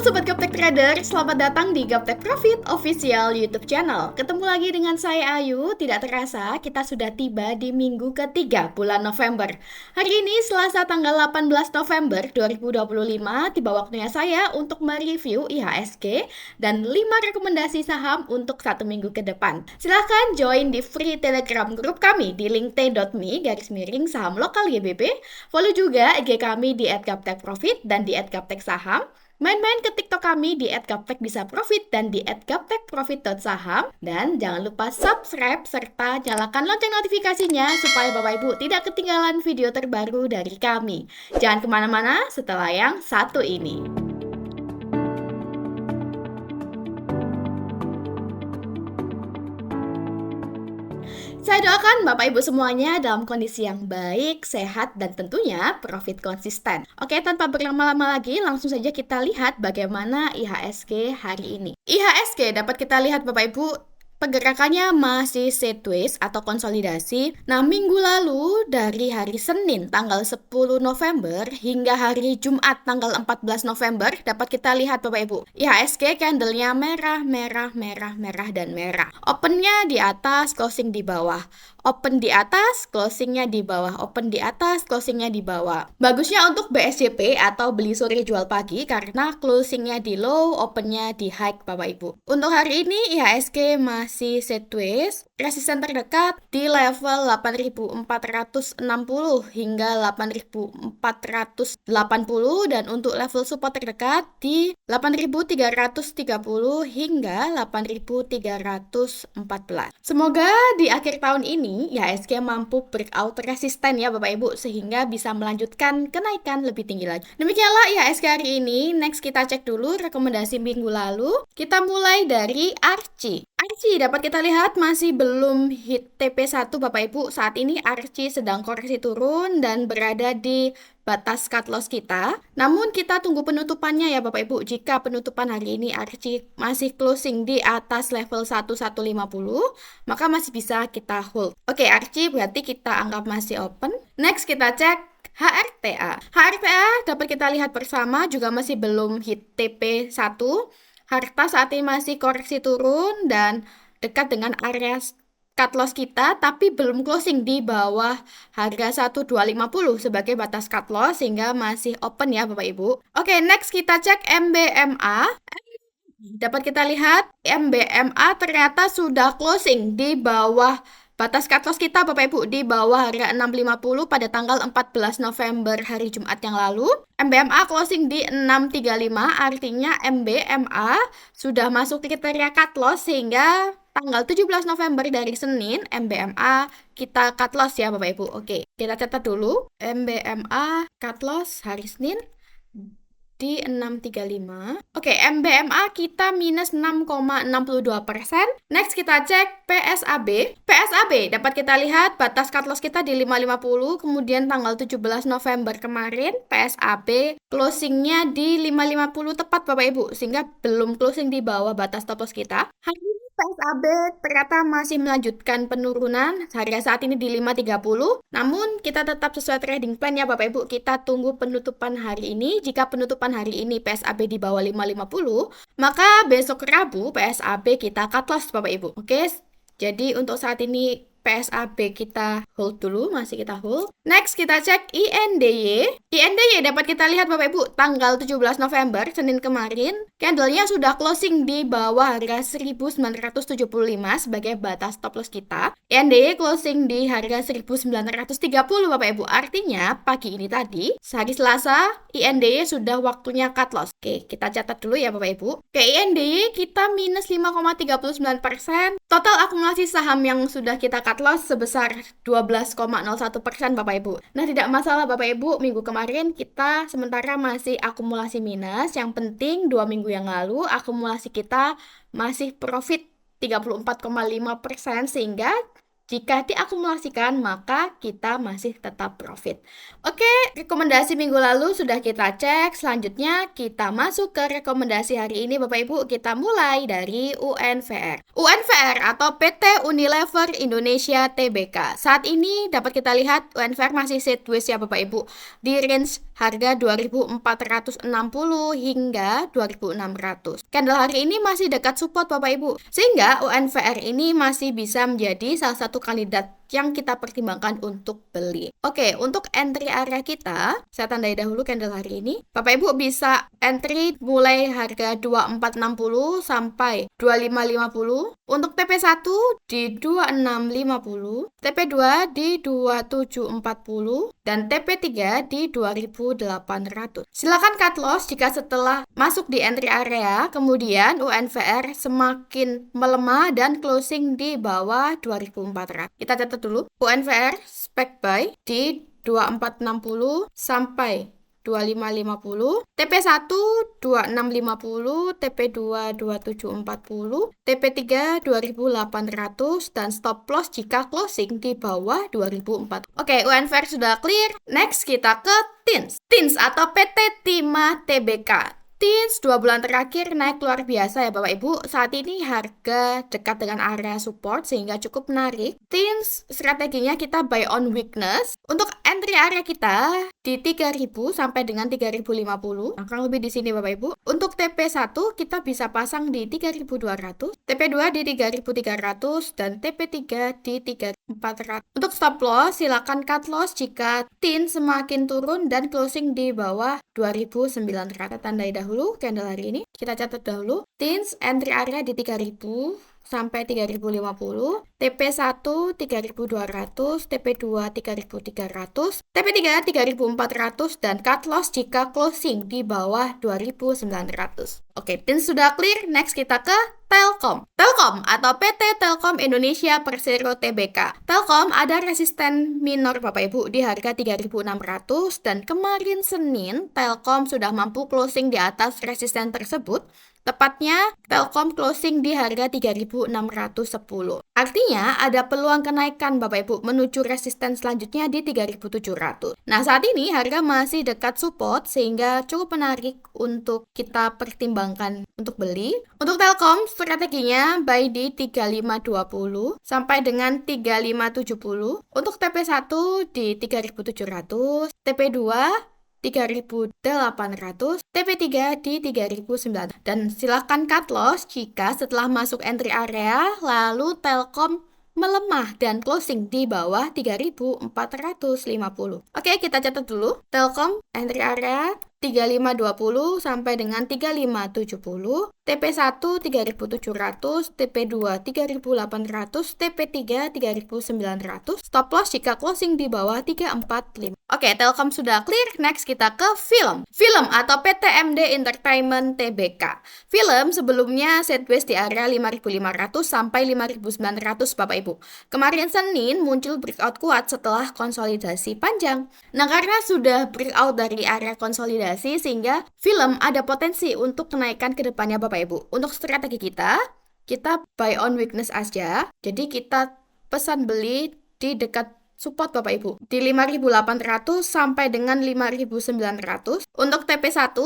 Sobat Gaptek Trader, selamat datang di Gaptek Profit Official YouTube Channel. Ketemu lagi dengan saya Ayu, tidak terasa kita sudah tiba di minggu ketiga bulan November. Hari ini Selasa tanggal 18 November 2025, tiba waktunya saya untuk mereview IHSG dan 5 rekomendasi saham untuk 1 minggu ke depan. Silahkan join di free Telegram group kami di link t.me/saham lokal GBP. Follow juga IG kami di @gaptekprofit dan di @gapteksaham. Main-main ke TikTok kami di @gaptek_bisa_profit dan di @gaptekprofit.saham. Dan jangan lupa subscribe serta nyalakan lonceng notifikasinya supaya Bapak Ibu tidak ketinggalan video terbaru dari kami. Jangan kemana-mana setelah yang satu ini. Saya doakan Bapak Ibu semuanya dalam kondisi yang baik, sehat, dan tentunya profit konsisten. Oke, tanpa berlama-lama lagi, langsung saja kita lihat bagaimana IHSG hari ini. IHSG dapat kita lihat Bapak Ibu, pergerakannya masih sideways atau konsolidasi. Nah, minggu lalu dari hari Senin tanggal 10 November hingga hari Jumat tanggal 14 November dapat kita lihat Bapak Ibu. IHSG candlenya merah, merah, merah, merah, dan merah. Opennya di atas, closing di bawah. Open di atas, closingnya di bawah. Open di atas, closingnya di bawah. Bagusnya untuk BSJP atau beli sore jual pagi karena closingnya di low, opennya di high Bapak Ibu. Untuk hari ini IHSG masih sideways. Resisten terdekat di level 8.460 hingga 8.480 dan untuk level support terdekat di 8.330 hingga 8.314. Semoga di akhir tahun ini IHSG mampu breakout resisten ya Bapak Ibu sehingga bisa melanjutkan kenaikan lebih tinggi lagi. Demikianlah IHSG hari ini. Next kita cek dulu rekomendasi minggu lalu. Kita mulai dari ARCI. ARCI dapat kita lihat masih belum hit TP1 Bapak Ibu. Saat ini ARCI sedang koreksi turun dan berada di batas cut loss kita. Namun kita tunggu penutupannya ya Bapak Ibu. Jika penutupan hari ini ARCI masih closing di atas level 1150, maka masih bisa kita hold. Oke, ARCI berarti kita anggap masih open. Next kita cek HRTA. HRTA dapat kita lihat bersama juga masih belum hit TP1. Harta saat ini masih koreksi turun dan dekat dengan area cut loss kita, tapi belum closing di bawah harga 1250 sebagai batas cut loss, sehingga masih open ya Bapak Ibu. Oke, next kita cek MBMA. Dapat kita lihat MBMA ternyata sudah closing di bawah batas cut loss kita Bapak Ibu di bawah harga 650 pada tanggal 14 November hari Jumat yang lalu. MBMA closing di 635, artinya MBMA sudah masuk kriteria cut loss sehingga tanggal 17 November dari Senin MBMA kita cut loss ya Bapak Ibu. Oke, kita catat dulu MBMA cut loss hari Senin di 635. Oke, MBMA kita minus 6,62%. Next kita cek PSAB. PSAB dapat kita lihat batas cut loss kita di 550, kemudian tanggal 17 November kemarin PSAB closingnya di 550 tepat Bapak Ibu, sehingga belum closing di bawah batas stop loss kita. Hari ini PSAB ternyata masih melanjutkan penurunan, harga saat ini di 530. Namun kita tetap sesuai trading plan ya Bapak Ibu, kita tunggu penutupan hari ini. Jika penutupan hari ini PSAB di bawah 550, maka besok Rabu PSAB kita cut loss Bapak Ibu. Oke, jadi untuk saat ini PSAB kita hold dulu, masih kita hold. Next kita cek INDY. INDY dapat kita lihat Bapak Ibu tanggal 17 November Senin kemarin candlenya sudah closing di bawah harga 1975 sebagai batas stop loss kita. INDY closing di harga 1930 Bapak Ibu. Artinya pagi ini tadi hari Selasa INDY sudah waktunya cut loss. Oke, kita catat dulu ya Bapak Ibu. Oke, INDY kita minus 5,39%. Total akumulasi saham yang sudah kita cut loss sebesar 12,01% Bapak Ibu. Nah, tidak masalah Bapak Ibu, minggu kemarin kita sementara masih akumulasi minus. Yang penting 2 minggu yang lalu akumulasi kita masih profit 34,5% sehingga Jika diakumulasikan, maka kita masih tetap profit. Oke, rekomendasi minggu lalu sudah kita cek. Selanjutnya kita masuk ke rekomendasi hari ini Bapak Ibu. Kita mulai dari UNVR. UNVR atau PT Unilever Indonesia Tbk. Saat ini dapat kita lihat UNVR masih sideways ya Bapak Ibu. Di range harga 2.460 hingga 2.600. Candle hari ini masih dekat support Bapak Ibu. Sehingga UNVR ini masih bisa menjadi salah satu kandidat yang kita pertimbangkan untuk beli. Oke, untuk entry area kita, saya tandai dahulu candle hari ini. Bapak Ibu bisa entry mulai harga 2460 sampai 2550. Untuk TP1 di 2650, TP2 di 2740, dan TP3 di 2800. Silakan cut loss jika setelah masuk di entry area, kemudian UNVR semakin melemah dan closing di bawah 2400. Kita catat dulu. UNVR spec buy di 2460 sampai 2550, TP1 2650, TP2 2740, TP3 2800, dan stop loss jika closing di bawah 2004. Oke, UNVR sudah clear. Next kita ke TINS. TINS atau PT Timah Tbk. TINS 2 bulan terakhir naik luar biasa ya Bapak Ibu. Saat ini harga dekat dengan area support sehingga cukup menarik. TINS strateginya kita buy on weakness. Untuk entry area kita di 3000 sampai dengan 3050. Nah, kurang lebih di sini Bapak Ibu. Untuk TP1 kita bisa pasang di 3200, TP2 di 3300, dan TP3 di 3400. Untuk stop loss silakan cut loss jika TINS semakin turun dan closing di bawah 2900. Tandai dahulu candle hari ini. Kita catat dahulu. TINS entry area di 3000 sampai 3050, TP1 3200, TP2 3300, TP3 3400, dan cut loss jika closing di bawah 2900. Oke, TINS sudah clear. Next kita ke Telkom. Telkom atau PT Telkom Indonesia Persero Tbk. Telkom ada resisten minor Bapak Ibu di harga 3600, dan kemarin Senin Telkom sudah mampu closing di atas resisten tersebut. Tepatnya Telkom closing di harga 3610. Artinya ada peluang kenaikan Bapak Ibu menuju resisten selanjutnya di 3700. Nah, saat ini harga masih dekat support sehingga cukup menarik untuk kita pertimbangkan untuk beli. Untuk Telkom strateginya buy di 3520 sampai dengan 3570. Untuk TP1 di 3700, TP2 3800, TP3 di 3900. Dan silakan cut loss jika setelah masuk entry area lalu Telkom melemah dan closing di bawah 3450. Oke, kita catat dulu. Telkom entry area 3520 sampai dengan 3570, TP1 3700, TP2 3800, TP3 3900, stop loss jika closing di bawah 345. Oke, Telkom sudah clear. Next kita ke film. Film atau PT MD Entertainment Tbk. Film sebelumnya sideways di area 5500 sampai 5900 Bapak Ibu. Kemarin Senin muncul breakout kuat setelah konsolidasi panjang. Nah, karena sudah breakout dari area konsolidasi sehingga film ada potensi untuk kenaikan ke depannya Bapak Ibu. Untuk strategi kita buy on weakness aja. Jadi kita pesan beli di dekat support Bapak Ibu di 5800 sampai dengan 5900. Untuk TP1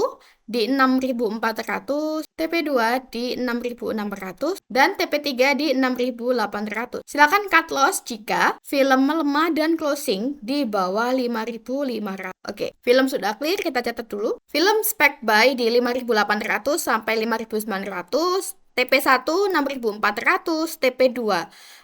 di 6400, TP2 di 6600, dan TP3 di 6800. Silakan cut loss jika film melemah dan closing di bawah 5500. Oke, film sudah clear, kita catat dulu. Film spec buy di 5800 sampai 5900. TP1 6400, TP2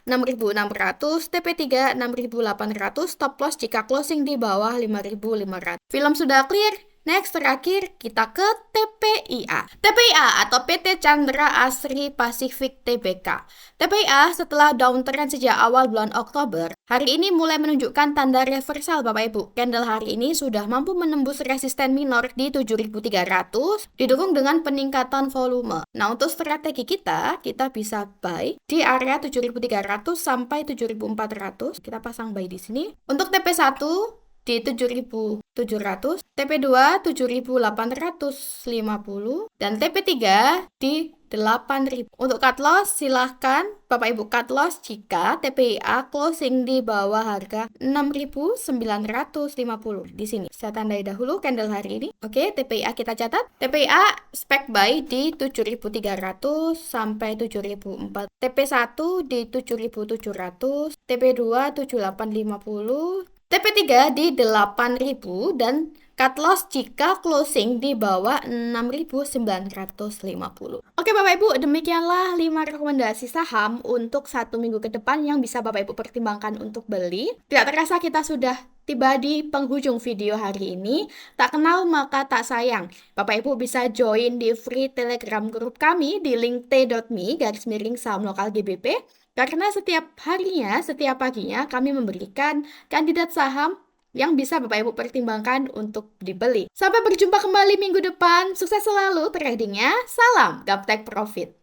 6600, TP3 6800, stop loss jika closing di bawah 5500. Film sudah clear. Next, terakhir kita ke TPIA. TPIA atau PT Chandra Asri Pacific Tbk. TPIA setelah downtrend sejak awal bulan Oktober, hari ini mulai menunjukkan tanda reversal Bapak Ibu. Candle hari ini sudah mampu menembus resisten minor di 7300, didukung dengan peningkatan volume. Nah, untuk strategi kita bisa buy di area 7300 sampai 7400. Kita pasang buy di sini. Untuk TP1 di 7700, TP2 7850, dan TP3 di 8.000. Untuk cut loss, silahkan Bapak Ibu cut loss jika TPIA closing di bawah harga 6.950. Di sini saya tandai dahulu candle hari ini. Oke, TPIA kita catat. TPIA spec buy di 7.300 sampai 7.004. TP1 di 7.700, TP2 7.850, TP3 di 8.000 dan cut loss jika closing di bawah 6.950. Oke Bapak Ibu, demikianlah 5 rekomendasi saham untuk 1 minggu ke depan yang bisa Bapak Ibu pertimbangkan untuk beli. Tidak terasa kita sudah tiba di penghujung video hari ini. Tak kenal maka tak sayang. Bapak Ibu bisa join di free Telegram group kami di link t.me/saham lokal GBP. Karena setiap harinya, setiap paginya kami memberikan kandidat saham yang bisa Bapak Ibu pertimbangkan untuk dibeli. Sampai berjumpa kembali minggu depan. Sukses selalu tradingnya. Salam Gaptek Profit.